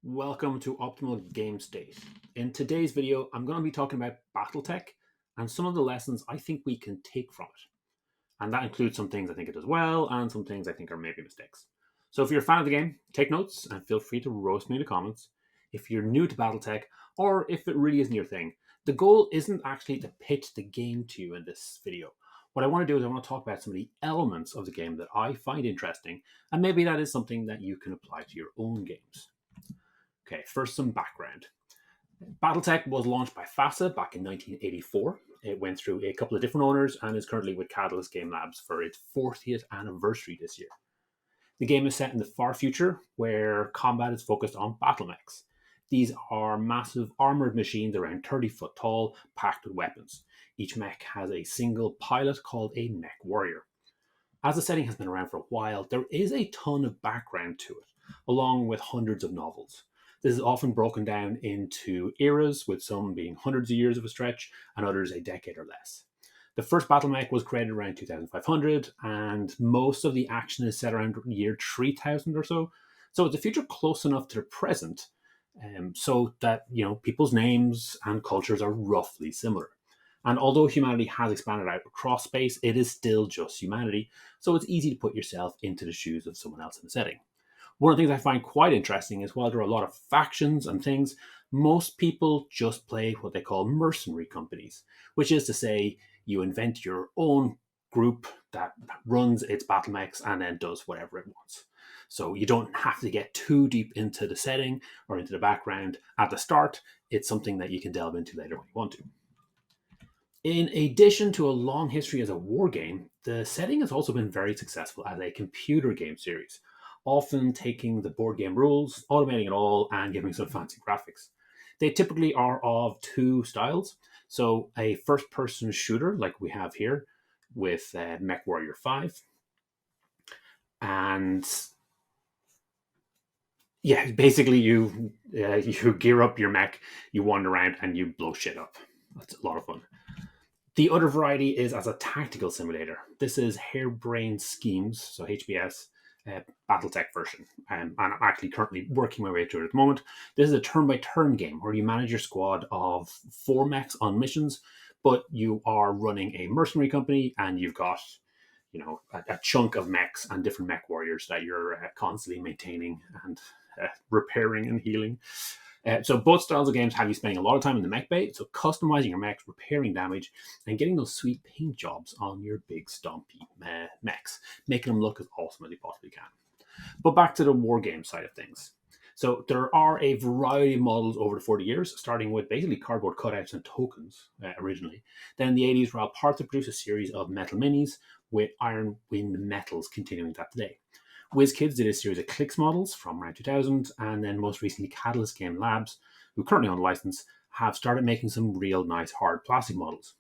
Welcome to Optimal Game State. In today's video, I'm going to be talking about Battletech and some of the lessons I think we can take from it. And that includes some things I think it does well and some things I think are maybe mistakes. So if you're a fan of the game, take notes and feel free to roast me in the comments. If you're new to Battletech or if it really isn't your thing, the goal isn't actually to pitch the game to you in this video. What I want to do is I want to talk about some of the elements of the game that I find interesting, and maybe that is something that you can apply to your own games. Okay, first some background. Battletech was launched by FASA back in 1984. It went through a couple of different owners and is currently with Catalyst Game Labs for its 40th anniversary this year. The game is set in the far future where combat is focused on battle mechs. These are massive armored machines around 30 foot tall, packed with weapons. Each mech has a single pilot called a mech warrior. As the setting has been around for a while, there is a ton of background to it, along with hundreds of novels. This is often broken down into eras, with some being hundreds of years of a stretch and others a decade or less. The first battle mech was created around 2500, and most of the action is set around year 3000 or so. So it's a future close enough to the present, so that people's names and cultures are roughly similar. And although humanity has expanded out across space, it is still just humanity, so it's easy to put yourself into the shoes of someone else in the setting. One of the things I find quite interesting is while there are a lot of factions and things, most people just play what they call mercenary companies, which is to say, you invent your own group that runs its battle mechs and then does whatever it wants. So you don't have to get too deep into the setting or into the background at the start. It's something that you can delve into later when you want to. In addition to a long history as a war game, the setting has also been very successful as a computer game series, often taking the board game rules, automating it all, and giving some fancy graphics. They typically are of two styles. So, a first person shooter, like we have here with Mech Warrior 5, and yeah, basically you gear up your mech, you wander around, and you blow shit up. That's a lot of fun. The other variety is as a tactical simulator. This is Harebrained Schemes, so HBS, Battletech version. And I'm actually currently working my way through it at the moment. This is a turn by turn game where you manage your squad of 4 mechs on missions, but you are running a mercenary company and you've got a chunk of mechs and different mech warriors that you're constantly maintaining and repairing and healing. So both styles of games have you spending a lot of time in the mech bay, so customizing your mechs, repairing damage, and getting those sweet paint jobs on your big stompy mechs, making them look as awesome as you possibly can. But back to the war game side of things. So there are a variety of models over the 40 years, starting with basically cardboard cutouts and tokens originally. Then in the 80s, Rob Parker produced a series of metal minis with Iron Wind Metals continuing that today. WizKids did a series of Clicks models from around 2000, and then most recently Catalyst Game Labs, who currently own the license, have started making some real nice hard plastic models.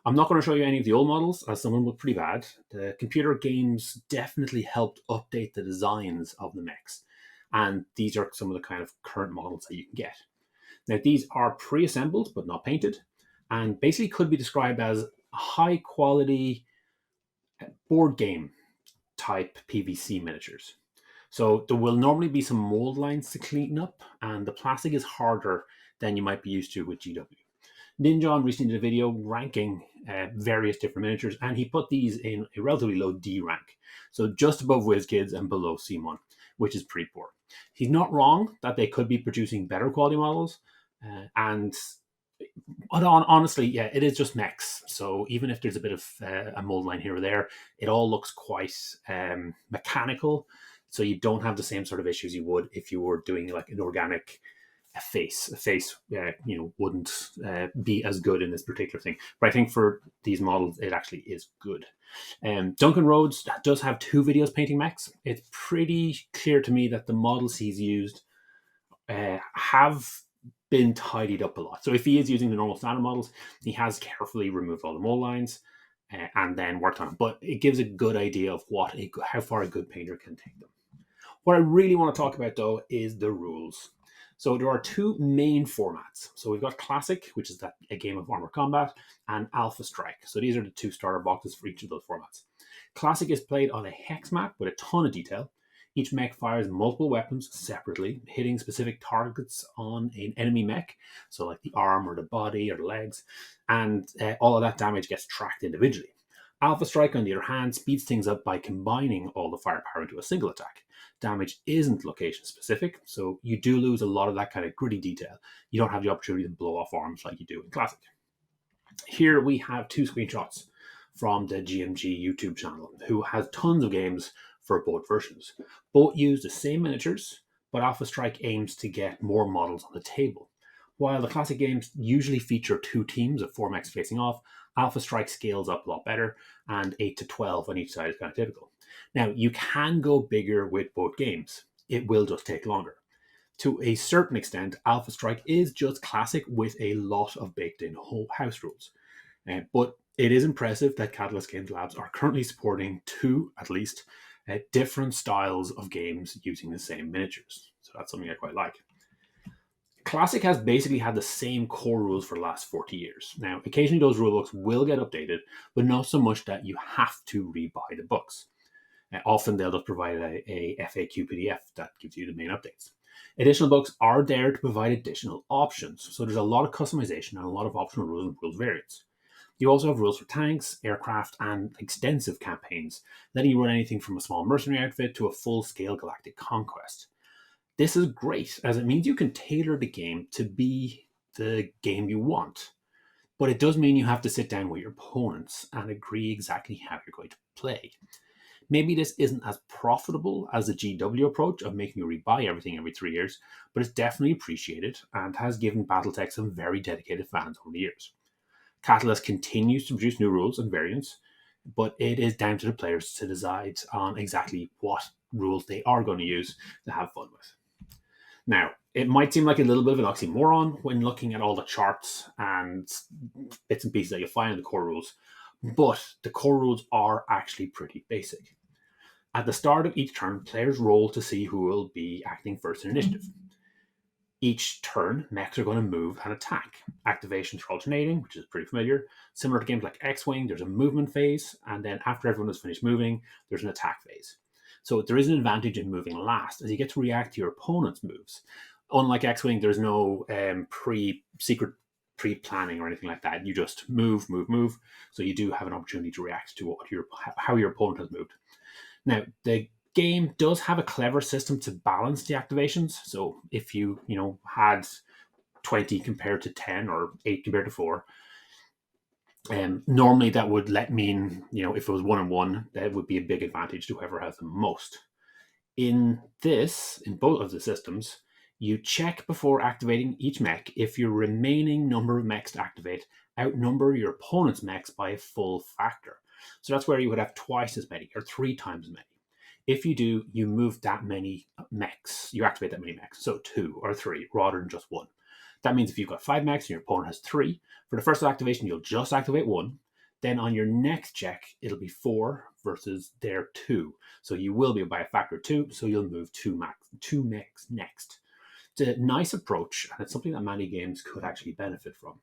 I'm not going to show you any of the old models, as some of them look pretty bad. The computer games definitely helped update the designs of the mechs, and these are some of the kind of current models that you can get. Now, these are pre-assembled but not painted, and basically could be described as high quality board game type PVC miniatures. So there will normally be some mold lines to clean up, and the plastic is harder than you might be used to with GW. Ninjon recently did a video ranking various different miniatures, and he put these in a relatively low D rank, so just above WizKids and below Simon, which is pretty poor. He's not wrong that they could be producing better quality models, and honestly, yeah, it is just mechs. So even if there's a bit of a mold line here or there, it all looks quite mechanical. So you don't have the same sort of issues you would if you were doing like an organic face. A face, wouldn't be as good in this particular thing. But I think for these models, it actually is good. Duncan Rhodes does have 2 videos painting mechs. It's pretty clear to me that the models he's used have been tidied up a lot. So if he is using the normal standard models, he has carefully removed all the mold lines and then worked on them. But it gives a good idea of how far a good painter can take them. What I really want to talk about, though, is the rules. So there are 2 main formats. So we've got Classic, which is a game of armor combat, and Alpha Strike. So these are the 2 starter boxes for each of those formats. Classic is played on a hex map with a ton of detail. Each mech fires multiple weapons separately, hitting specific targets on an enemy mech, so like the arm or the body or the legs, and all of that damage gets tracked individually. Alpha Strike, on the other hand, speeds things up by combining all the firepower into a single attack. Damage isn't location specific, so you do lose a lot of that kind of gritty detail. You don't have the opportunity to blow off arms like you do in Classic. Here we have two screenshots from the GMG YouTube channel, who has tons of games for both versions. Both use the same miniatures, but Alpha Strike aims to get more models on the table. While the classic games usually feature two teams of 4 mechs facing off, Alpha Strike scales up a lot better, and 8 to 12 on each side is kind of typical. Now, you can go bigger with both games. It will just take longer. To a certain extent, Alpha Strike is just classic with a lot of baked in house rules. But it is impressive that Catalyst Games Labs are currently supporting two, at least, different styles of games using the same miniatures. So that's something I quite like. Classic has basically had the same core rules for the last 40 years. Now, occasionally those rulebooks will get updated, but not so much that you have to rebuy the books. Often they'll just provide a FAQ PDF that gives you the main updates. Additional books are there to provide additional options, so there's a lot of customization and a lot of optional rules and rules variants. You also have rules for tanks, aircraft, and extensive campaigns, letting you run anything from a small mercenary outfit to a full-scale galactic conquest. This is great, as it means you can tailor the game to be the game you want. But it does mean you have to sit down with your opponents and agree exactly how you're going to play. Maybe this isn't as profitable as the GW approach of making you rebuy everything every 3 years, but it's definitely appreciated and has given Battletech some very dedicated fans over the years. Catalyst continues to produce new rules and variants, but it is down to the players to decide on exactly what rules they are going to use to have fun with. Now, it might seem like a little bit of an oxymoron when looking at all the charts and bits and pieces that you find in the core rules, but the core rules are actually pretty basic. At the start of each turn, players roll to see who will be acting first in initiative. Each turn, mechs are going to move and attack. Activations are alternating, which is pretty familiar. Similar to games like X-Wing, there's a movement phase, and then after everyone has finished moving, there's an attack phase. So there is an advantage in moving last, as you get to react to your opponent's moves. Unlike X-Wing, there's no secret pre-planning or anything like that. You just move. So you do have an opportunity to react to how your opponent has moved. Now, the game does have a clever system to balance the activations. So if you had 20 compared to 10 or 8 compared to 4, normally that would mean, if it was 1-on-1, that would be a big advantage to whoever has the most. In both of the systems, you check before activating each mech if your remaining number of mechs to activate outnumber your opponent's mechs by a full factor. So that's where you would have twice as many or 3 times as many. If you do, you move that many mechs, you activate that many mechs, so 2 or 3 rather than just 1. That means if you've got 5 mechs and your opponent has 3, for the first activation you'll just activate 1. Then on your next check, it'll be 4 versus their 2. So you will be by a factor of 2, so you'll move 2 mechs next. It's a nice approach, and it's something that many games could actually benefit from.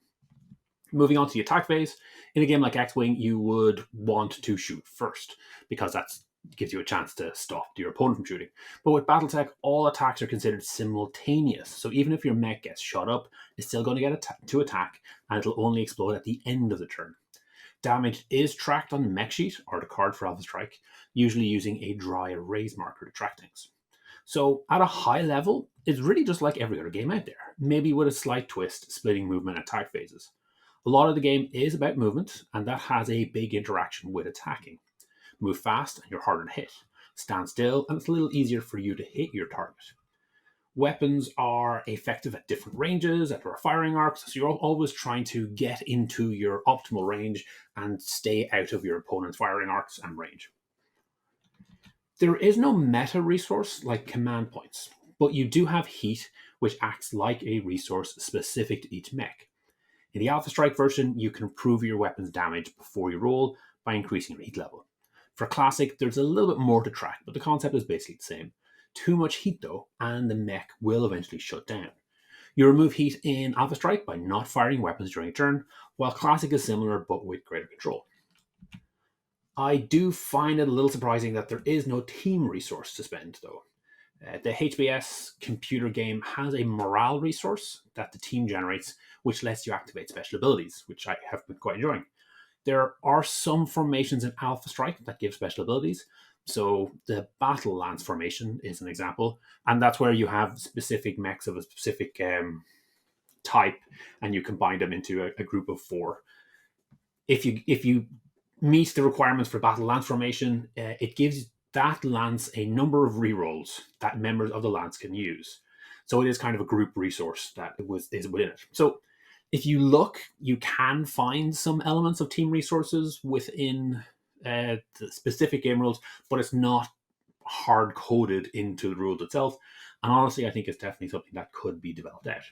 Moving on to the attack phase, in a game like X-Wing, you would want to shoot first, because that gives you a chance to stop your opponent from shooting. But with Battletech, all attacks are considered simultaneous, so even if your mech gets shot up, it's still going to get to attack, and it'll only explode at the end of the turn. Damage is tracked on the mech sheet, or the card for Alpha Strike, usually using a dry erase marker to track things. So at a high level, it's really just like every other game out there, maybe with a slight twist, splitting movement and attack phases. A lot of the game is about movement, and that has a big interaction with attacking. Move fast and you're harder to hit. Stand still and it's a little easier for you to hit your target. Weapons are effective at different ranges, at their firing arcs, so you're always trying to get into your optimal range and stay out of your opponent's firing arcs and range. There is no meta resource like command points, but you do have heat, which acts like a resource specific to each mech. In the Alpha Strike version, you can improve your weapon's damage before you roll by increasing your heat level. For Classic, there's a little bit more to track, but the concept is basically the same. Too much heat though, and the mech will eventually shut down. You remove heat in Alpha Strike by not firing weapons during a turn, while Classic is similar but with greater control. I do find it a little surprising that there is no team resource to spend, though. The HBS computer game has a morale resource that the team generates, which lets you activate special abilities, which I have been quite enjoying. There are some formations in Alpha Strike that give special abilities. So the Battle Lance formation is an example, and that's where you have specific mechs of a specific type, and you combine them into a group of four. If you meet the requirements for Battle Lance formation, it gives that lance a number of rerolls that members of the lance can use. So it is kind of a group resource that is within it. So if you look, you can find some elements of team resources within the specific game rules, but it's not hard coded into the rules itself. And honestly, I think it's definitely something that could be developed out.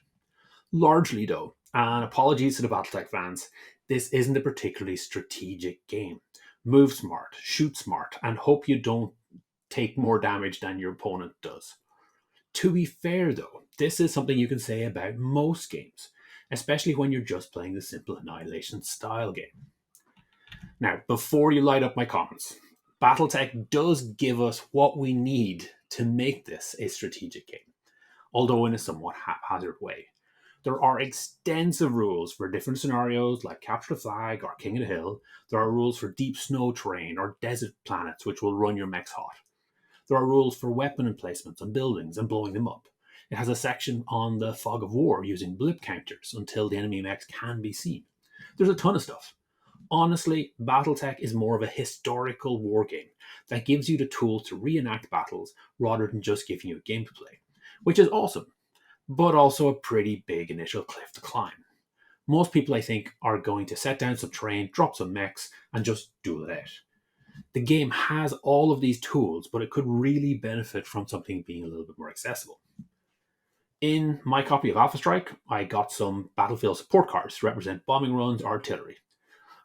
Largely, though, and apologies to the Battletech fans, this isn't a particularly strategic game. Move smart, shoot smart, and hope you don't take more damage than your opponent does. To be fair, though, this is something you can say about most games, especially when you're just playing the simple Annihilation style game. Now, before you light up my comments, Battletech does give us what we need to make this a strategic game, although in a somewhat haphazard way. There are extensive rules for different scenarios like Capture the Flag or King of the Hill. There are rules for deep snow terrain or desert planets, which will run your mechs hot. There are rules for weapon emplacements on buildings and blowing them up. It has a section on the fog of war using blip counters until the enemy mechs can be seen. There's a ton of stuff. Honestly, Battletech is more of a historical war game that gives you the tools to reenact battles rather than just giving you a game to play, which is awesome, but also a pretty big initial cliff to climb. Most people, I think, are going to set down some terrain, drop some mechs, and just duel it out. The game has all of these tools, but it could really benefit from something being a little bit more accessible. In my copy of Alpha Strike, I got some battlefield support cards to represent bombing runs or artillery.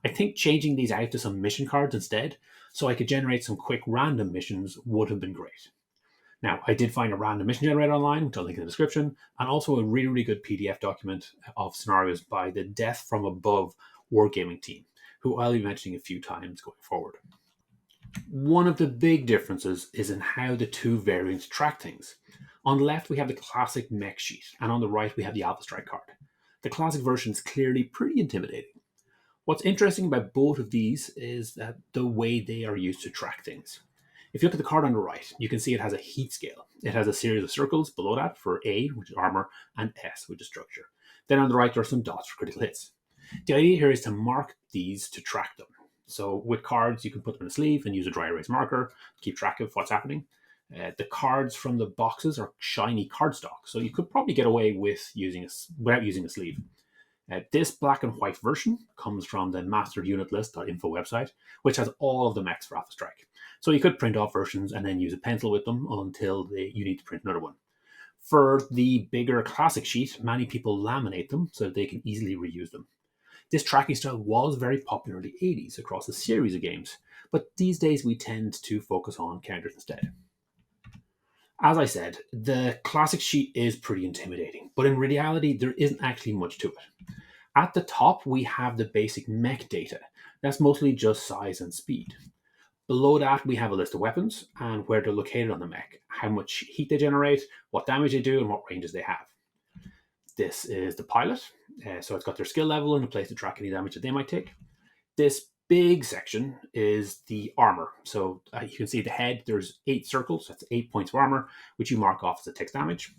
I think changing these out to some mission cards instead, so I could generate some quick random missions, would have been great. Now, I did find a random mission generator online, which I'll link in the description, and also a really, really good PDF document of scenarios by the Death from Above Wargaming team, who I'll be mentioning a few times going forward. One of the big differences is in how the two variants track things. On the left, we have the classic mech sheet, and on the right, we have the Alpha Strike card. The classic version is clearly pretty intimidating. What's interesting about both of these is that the way they are used to track things. If you look at the card on the right, you can see it has a heat scale. It has a series of circles below that for A, which is armor, and S, which is structure. Then on the right, there are some dots for critical hits. The idea here is to mark these to track them. So with cards, you can put them in a sleeve and use a dry erase marker to keep track of what's happening. The cards from the boxes are shiny cardstock, so you could probably get away with without using a sleeve. This black and white version comes from the masteredunitlist.info website, which has all of the mechs for Alpha Strike. So you could print off versions and then use a pencil with them until you need to print another one. For the bigger classic sheet, many people laminate them so that they can easily reuse them. This tracking style was very popular in the 80s across a series of games, but these days we tend to focus on counters instead. As I said, the classic sheet is pretty intimidating, but in reality, there isn't actually much to it. At the top, we have the basic mech data. That's mostly just size and speed. Below that, we have a list of weapons and where they're located on the mech, how much heat they generate, what damage they do, and what ranges they have. This is the pilot, so it's got their skill level and a place to track any damage that they might take. This big section is the armor. So you can see the head, there's 8 circles, that's 8 points of armor, which you mark off as it takes damage.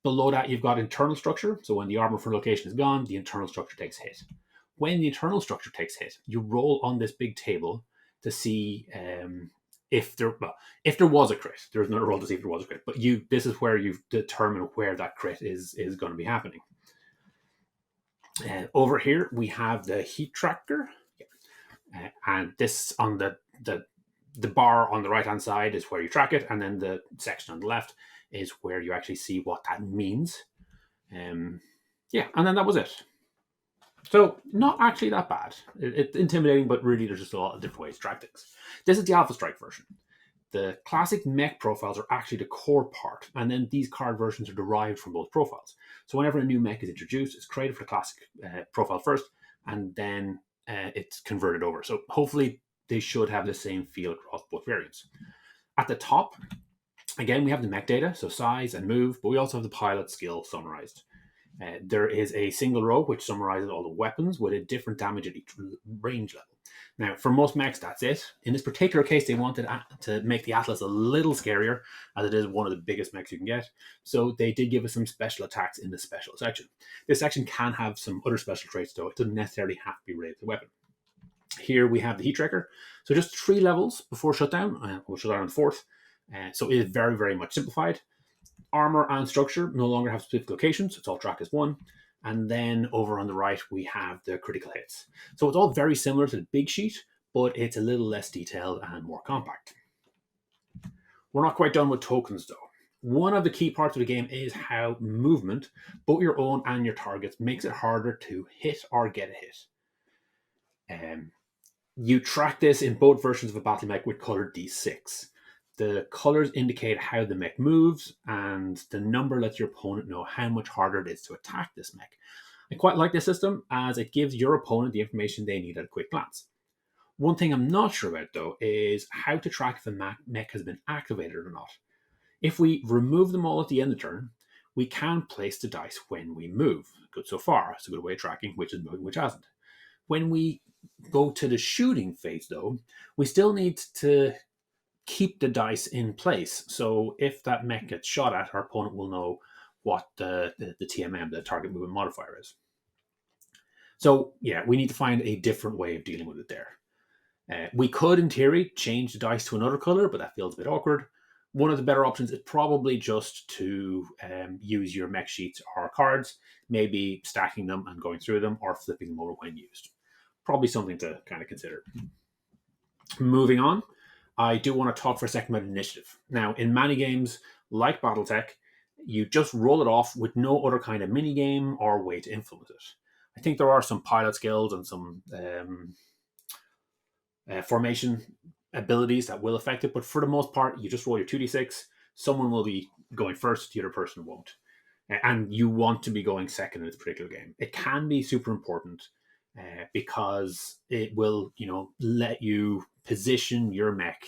Below that, you've got internal structure. So when the armor for location is gone, the internal structure takes hit. When the internal structure takes hit, you roll on this big table to see if there was a crit. There's another roll to see if there was a crit. But this is where you determine where that crit is going to be happening. Over here, we have the heat tracker. And this on the bar on the right-hand side is where you track it. And then the section on the left is where you actually see what that means. And then that was it. So not actually that bad. It's intimidating, but really there's just a lot of different ways to track things. This is the Alpha Strike version. The classic mech profiles are actually the core part, and then these card versions are derived from both profiles. So whenever a new mech is introduced, it's created for the classic profile first, and then it's converted over. So hopefully they should have the same feel across both variants. At the top, again, we have the mech data, so size and move, but we also have the pilot skill summarized. There is a single row which summarizes all the weapons with a different damage at each range level. Now, for most mechs, that's it. In this particular case, they wanted to make the Atlas a little scarier, as it is one of the biggest mechs you can get. So they did give us some special attacks in the special section. This section can have some other special traits, though. It doesn't necessarily have to be related to the weapon. Here we have the Heat Tracker. So just 3 levels before shutdown. We'll shut down on the 4th. So it is very, very much simplified. Armor and structure no longer have specific locations. It's all tracked as one. And then over on the right, we have the critical hits. So it's all very similar to the big sheet, but it's a little less detailed and more compact. We're not quite done with tokens, though. One of the key parts of the game is how movement, both your own and your targets, makes it harder to hit or get a hit. You track this in both versions of a battle mech with colored D6. The colors indicate how the mech moves, and the number lets your opponent know how much harder it is to attack this mech. I quite like this system, as it gives your opponent the information they need at a quick glance. One thing I'm not sure about, though, is how to track if a mech has been activated or not. If we remove them all at the end of the turn, we can place the dice when we move. Good so far. It's a good way of tracking which is moving, which hasn't. When we go to the shooting phase, though, we still need to keep the dice in place. So if that mech gets shot at, our opponent will know what the TMM, the target movement modifier, is. So yeah, we need to find a different way of dealing with it there. We could, in theory, change the dice to another color, but that feels a bit awkward. One of the better options is probably just to use your mech sheets or cards, maybe stacking them and going through them, or flipping them over when used. Probably something to kind of consider. Moving on, I do want to talk for a second about initiative. Now, in many games, like Battletech, you just roll it off with no other kind of mini game or way to influence it. I think there are some pilot skills and some formation abilities that will affect it, but for the most part, you just roll your 2d6. Someone will be going first, the other person won't. And you want to be going second in this particular game. It can be super important because it will, let you position your mech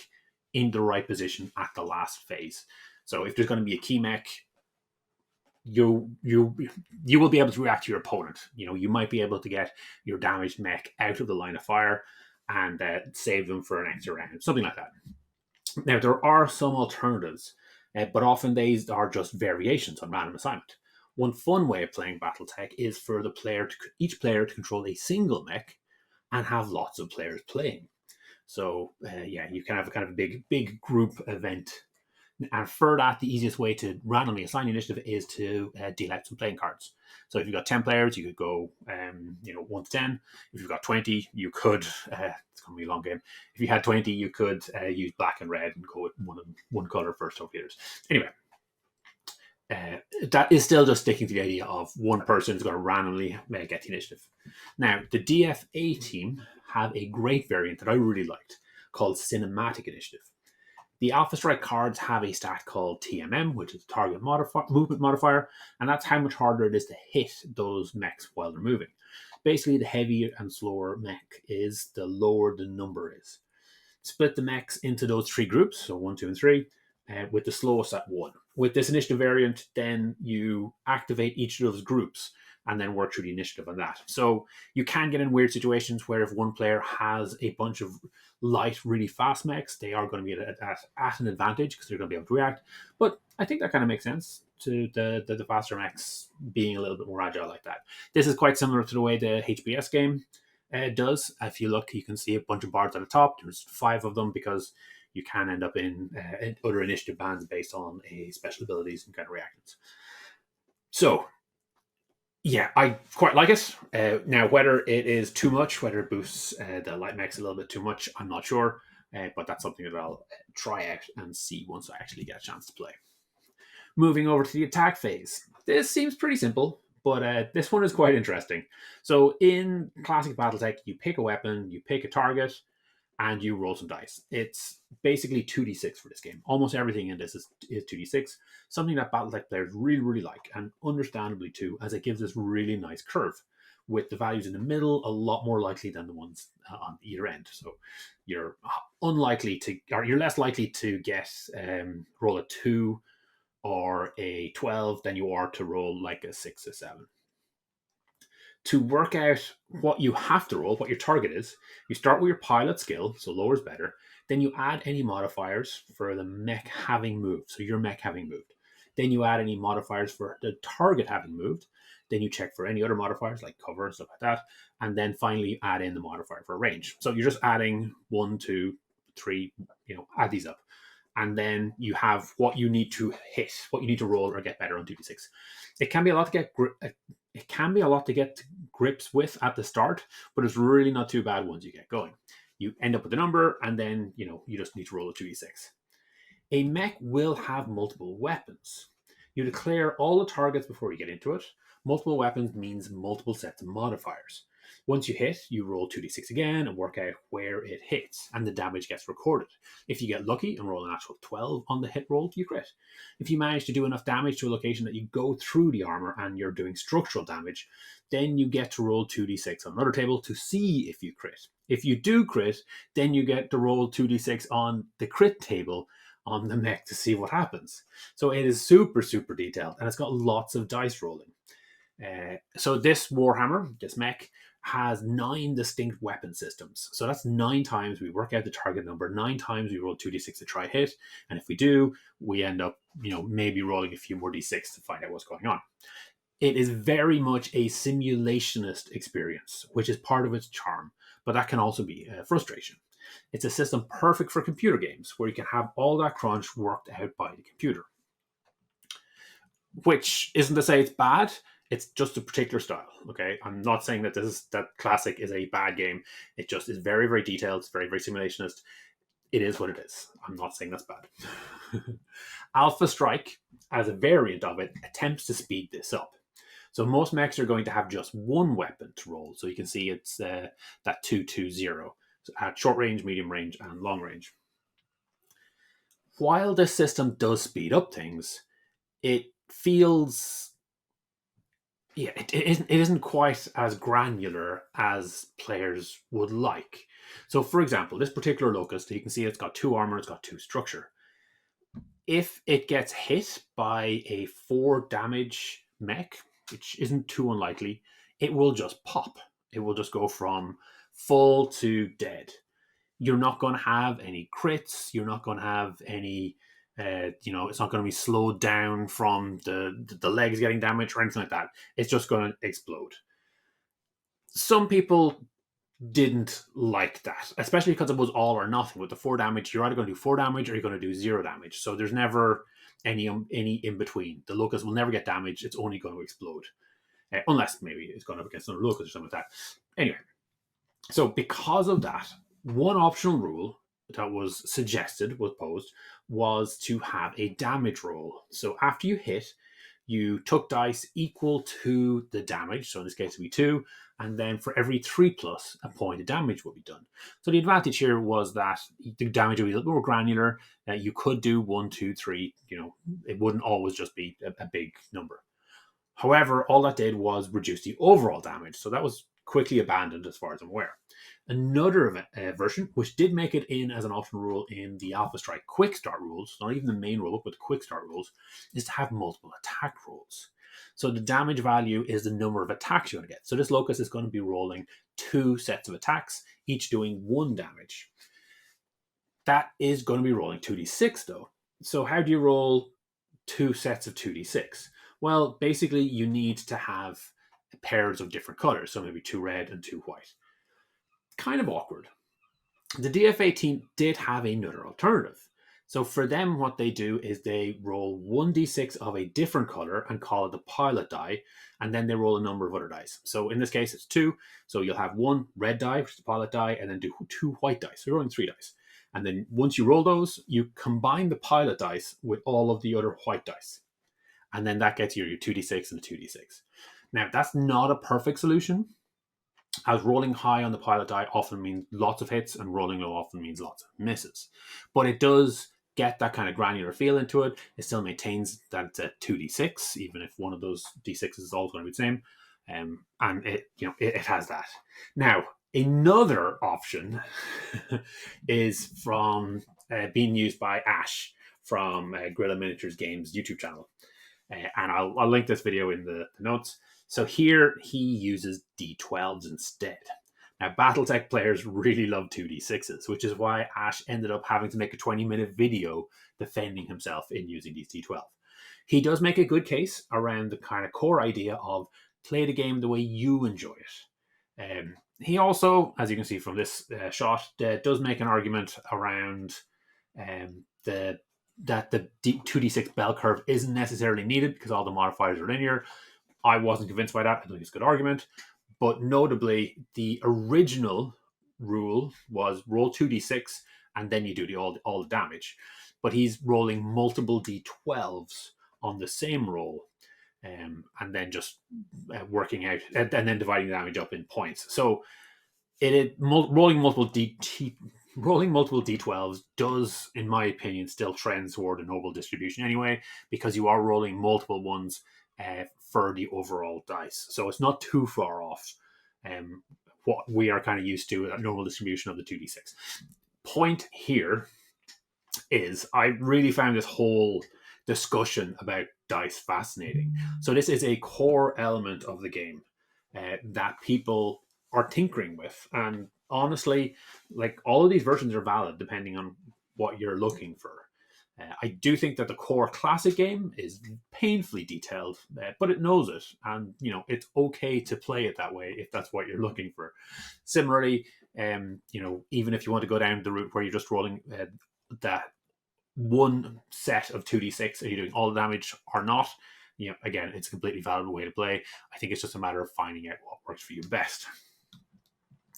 in the right position at the last phase. So if there's going to be a key mech, you will be able to react to your opponent. You might be able to get your damaged mech out of the line of fire and save them for an extra round, something like that. Now, there are some alternatives, but often these are just variations on random assignment. One fun way of playing Battletech is for each player to control a single mech and have lots of players playing. So, you can have a kind of big group event. And for that, the easiest way to randomly assign initiative is to deal out some playing cards. So if you've got 10 players, you could go, 1 to 10. If you've got 20, you could, it's going to be a long game. If you had 20, you could use black and red and go with one color first over the others. Anyway, that is still just sticking to the idea of one person is going to randomly get the initiative. Now, the DFA team have a great variant that I really liked called Cinematic Initiative. The Alpha Strike cards have a stat called TMM, which is target movement modifier, and that's how much harder it is to hit those mechs while they're moving. Basically, the heavier and slower mech is, the lower the number is. Split the mechs into those 3 groups, so 1, 2, and 3, with the slowest at 1. With this initiative variant, then you activate each of those groups and then work through the initiative on that. So you can get in weird situations where if one player has a bunch of light, really fast mechs, they are going to be at an advantage because they're going to be able to react. But I think that kind of makes sense to the faster mechs being a little bit more agile like that. This is quite similar to the way the HBS game does. If you look, you can see a bunch of bars at the top. There's 5 of them because you can end up in other initiative bands based on special abilities and kind of reactions. So, yeah, I quite like it. Now, whether it is too much, whether it boosts the light mechs a little bit too much, I'm not sure. But that's something that I'll try out and see once I actually get a chance to play. Moving over to the attack phase. This seems pretty simple, but this one is quite interesting. So in classic Battletech, you pick a weapon, you pick a target, and you roll some dice. It's basically 2d6 for this game. Almost everything in this is 2d6, something that Battletech players really, really like, and understandably too, as it gives this really nice curve. with the values in the middle a lot more likely than the ones on either end. So you're you're less likely to get roll a 2 or a 12 than you are to roll like a 6 or 7. To work out what you have to roll, what your target is, you start with your pilot skill, so lower is better. Then you add any modifiers for the mech having moved, so your mech having moved. Then you add any modifiers for the target having moved. Then you check for any other modifiers like cover and stuff like that. And then finally you add in the modifier for range. So you're just adding 1, 2, 3, add these up. And then you have what you need to hit, what you need to roll or get better on 2d6. It can be a lot to get grips with at the start, but it's really not too bad once you get going. You end up with a number, and then you just need to roll a 2d6. A mech will have multiple weapons. You declare all the targets before you get into it. Multiple weapons means multiple sets of modifiers. Once you hit, you roll 2d6 again and work out where it hits, and the damage gets recorded. If you get lucky and roll an actual 12 on the hit roll, you crit. If you manage to do enough damage to a location that you go through the armor and you're doing structural damage, then you get to roll 2d6 on another table to see if you crit. If you do crit, then you get to roll 2d6 on the crit table on the mech to see what happens. So it is super, super detailed, and it's got lots of dice rolling. So this Warhammer, this mech, has 9 distinct weapon systems. So that's 9 times we work out the target number, 9 times we roll 2d6 to try hit, and if we do, we end up, maybe rolling a few more d6 to find out what's going on. It is very much a simulationist experience, which is part of its charm, but that can also be a frustration. It's a system perfect for computer games where you can have all that crunch worked out by the computer. Which isn't to say it's bad, it's just a particular style, okay? I'm not saying that that Classic is a bad game. It just is very, very detailed. It's very, very simulationist. It is what it is. I'm not saying that's bad. Alpha Strike, as a variant of it, attempts to speed this up. So most mechs are going to have just one weapon to roll. So you can see it's that 2-2-0. So at short range, medium range, and long range. While this system does speed up things, it feels... it isn't quite as granular as players would like. So, for example, this particular Locust, you can see it's got 2 armor, it's got 2 structure. If it gets hit by a 4 damage mech, which isn't too unlikely, it will just pop. It will just go from full to dead. You're not going to have any crits. You're not going to have any... it's not going to be slowed down from the legs getting damaged or anything like that. It's just going to explode. Some people didn't like that, especially because it was all or nothing. With the 4 damage, you're either going to do 4 damage or you're going to do 0 damage. So there's never any in between. The Locust will never get damaged. It's only going to explode. Unless maybe it's going up against another Locust or something like that. Anyway, so because of that, one optional rule that was posed, was to have a damage roll. So after you hit, you took dice equal to the damage. So in this case, it would be 2. And then for every 3+, a point of damage will be done. So the advantage here was that the damage would be a little more granular. You could do 1, 2, 3. It wouldn't always just be a big number. However, all that did was reduce the overall damage. So that was quickly abandoned as far as I'm aware. Another version, which did make it in as an optional rule in the Alpha Strike Quick Start rules, not even the main rulebook, but the Quick Start rules, is to have multiple attack rolls. So the damage value is the number of attacks you're going to get. So this Locust is going to be rolling 2 sets of attacks, each doing 1 damage. That is going to be rolling 2d6 though. So how do you roll 2 sets of 2d6? Well, basically you need to have pairs of different colors. So maybe 2 red and 2 white. Kind of awkward. The DFA team did have another alternative. So for them, what they do is they roll 1d6 of a different color and call it the pilot die, and then they roll a number of other dice. So in this case, it's 2. So you'll have 1 red die, which is the pilot die, and then do 2 white dice. So you're rolling 3 dice. And then once you roll those, you combine the pilot dice with all of the other white dice. And then that gets you your 2d6 and a 2d6. Now, that's not a perfect solution, as rolling high on the pilot die often means lots of hits and rolling low often means lots of misses. But it does get that kind of granular feel into it. It still maintains that it's a 2d6, even if one of those d6s is always going to be the same. And it has that. Now, another option is from being used by Ash from Guerrilla Miniatures Games YouTube channel. And I'll link this video in the notes. So here he uses D12s instead. Now, Battletech players really love 2D6s, which is why Ash ended up having to make a 20-minute video defending himself in using these D12. He does make a good case around the kind of core idea of play the game the way you enjoy it. He also, as you can see from this shot, does make an argument around that the 2d6 bell curve isn't necessarily needed because all the modifiers are linear. I wasn't convinced by that. I think it's a good argument. But notably, the original rule was roll 2d6 and then you do all the damage. But he's rolling multiple d12s on the same roll, and then just working out and then dividing the damage up in points. So rolling multiple d12s does, in my opinion, still trend toward a noble distribution anyway, because you are rolling multiple ones for the overall dice. So it's not too far off what we are kind of used to, a normal distribution of the 2d6. Point here is I really found this whole discussion about dice fascinating. So this is a core element of the game that people are tinkering with. And honestly, like, all of these versions are valid depending on what you're looking for. I do think that the core classic game is painfully detailed, but it knows it. And, it's okay to play it that way if that's what you're looking for. Similarly, even if you want to go down the route where you're just rolling that one set of 2d6, are you doing all the damage or not? Again, it's a completely valid way to play. I think it's just a matter of finding out what works for you best.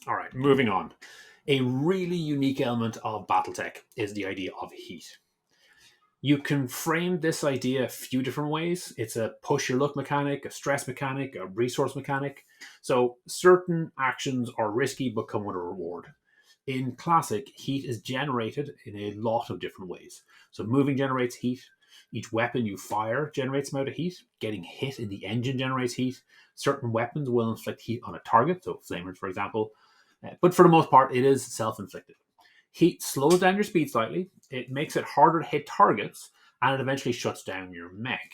All right, moving on. A really unique element of Battletech is the idea of heat. You can frame this idea a few different ways. It's a push your luck mechanic, a stress mechanic, a resource mechanic. So certain actions are risky but come with a reward. In Classic, heat is generated in a lot of different ways. So moving generates heat. Each weapon you fire generates amount of heat. Getting hit in the engine generates heat. Certain weapons will inflict heat on a target, so flamers, for example. But for the most part, it is self-inflicted. Heat slows down your speed slightly. It makes it harder to hit targets, and it eventually shuts down your mech.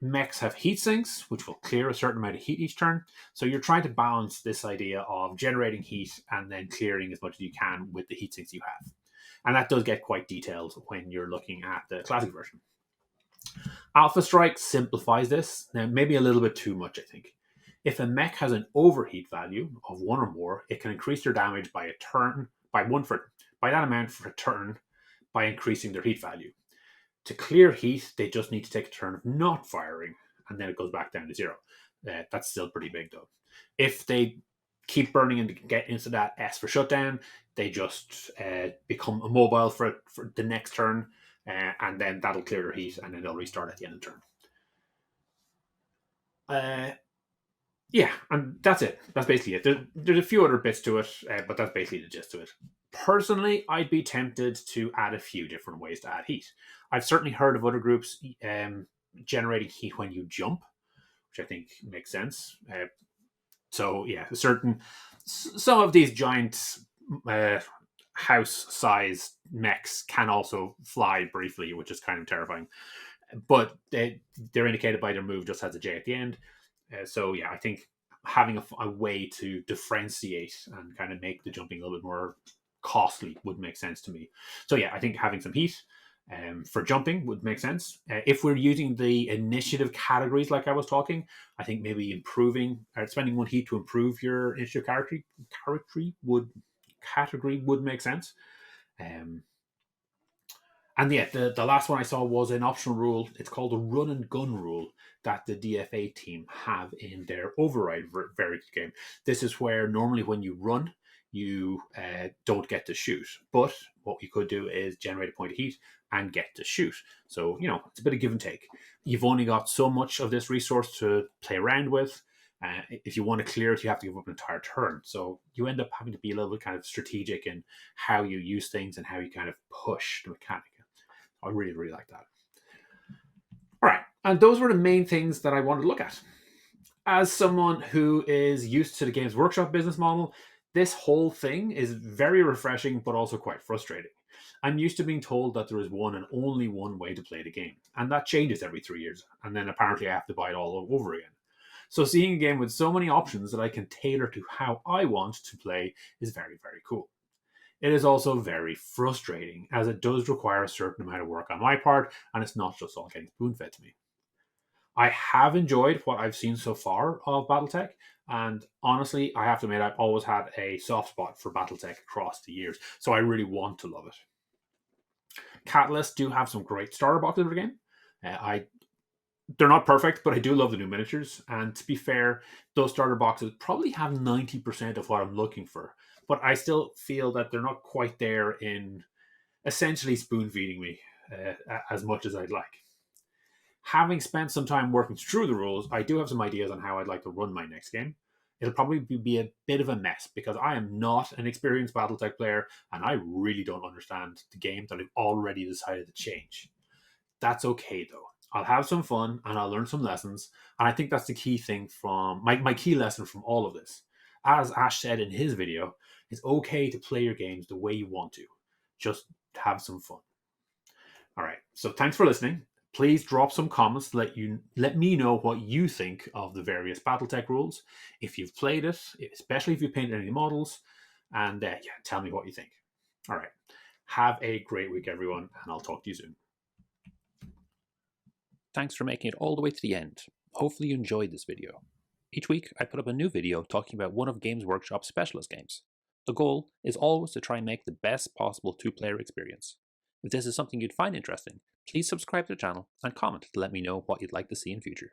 Mechs have heat sinks, which will clear a certain amount of heat each turn. So you're trying to balance this idea of generating heat and then clearing as much as you can with the heat sinks you have. And that does get quite detailed when you're looking at the classic version. Alpha Strike simplifies this, now maybe a little bit too much, I think. If a mech has an overheat value of 1 or more, it can increase their damage by that amount for a turn by increasing their heat value. To clear heat, they just need to take a turn of not firing, and then it goes back down to 0. That's still pretty big, though. If they keep burning and get into that S for shutdown, they just become immobile for the next turn, and then that'll clear their heat, and then they'll restart at the end of the turn. And that's it. That's basically it. There's a few other bits to it, but that's basically the gist of it. Personally, I'd be tempted to add a few different ways to add heat. I've certainly heard of other groups generating heat when you jump, which I think makes sense. Some of these giant house-sized mechs can also fly briefly, which is kind of terrifying. But they're indicated by their move just has a J at the end. I think having a way to differentiate and kind of make the jumping a little bit more costly would make sense to me. So I think having some heat for jumping would make sense. If we're using the initiative categories like I was talking, I think maybe spending 1 heat to improve your initiative category would make sense. The last one I saw was an optional rule. It's called a run and gun rule that the DFA team have in their override variant game. This is where normally when you run, you don't get to shoot. But what you could do is generate a point of heat and get to shoot. So, it's a bit of give and take. You've only got so much of this resource to play around with. If you want to clear it, you have to give up an entire turn. So you end up having to be a little bit kind of strategic in how you use things and how you kind of push the mechanic. I really, really like that. All right. And those were the main things that I wanted to look at. As someone who is used to the Games Workshop business model, this whole thing is very refreshing but also quite frustrating. I'm used to being told that there is one and only one way to play the game, and that changes every 3 years, and then apparently I have to buy it all over again. So seeing a game with so many options that I can tailor to how I want to play is very, very cool. It is also very frustrating, as it does require a certain amount of work on my part, and it's not just all getting spoon fed to me. I have enjoyed what I've seen so far of Battletech, and honestly, I have to admit, I've always had a soft spot for Battletech across the years, so I really want to love it. Catalyst do have some great starter boxes for the game. I They're not perfect, but I do love the new miniatures. And to be fair, those starter boxes probably have 90% of what I'm looking for, but I still feel that they're not quite there in essentially spoon feeding me as much as I'd like. Having spent some time working through the rules, I do have some ideas on how I'd like to run my next game. It'll probably be a bit of a mess because I am not an experienced Battletech player and I really don't understand the game that I've already decided to change. That's okay though. I'll have some fun and I'll learn some lessons. And I think that's the key thing from my key lesson from all of this. As Ash said in his video, it's okay to play your games the way you want to. Just have some fun. All right. So thanks for listening. Please drop some comments to let me know what you think of the various BattleTech rules. If you've played it, especially if you've painted any models, and yeah, tell me what you think. All right. Have a great week, everyone, and I'll talk to you soon. Thanks for making it all the way to the end. Hopefully you enjoyed this video. Each week I put up a new video talking about one of Games Workshop's specialist games. The goal is always to try and make the best possible two-player experience. If this is something you'd find interesting, please subscribe to the channel and comment to let me know what you'd like to see in future.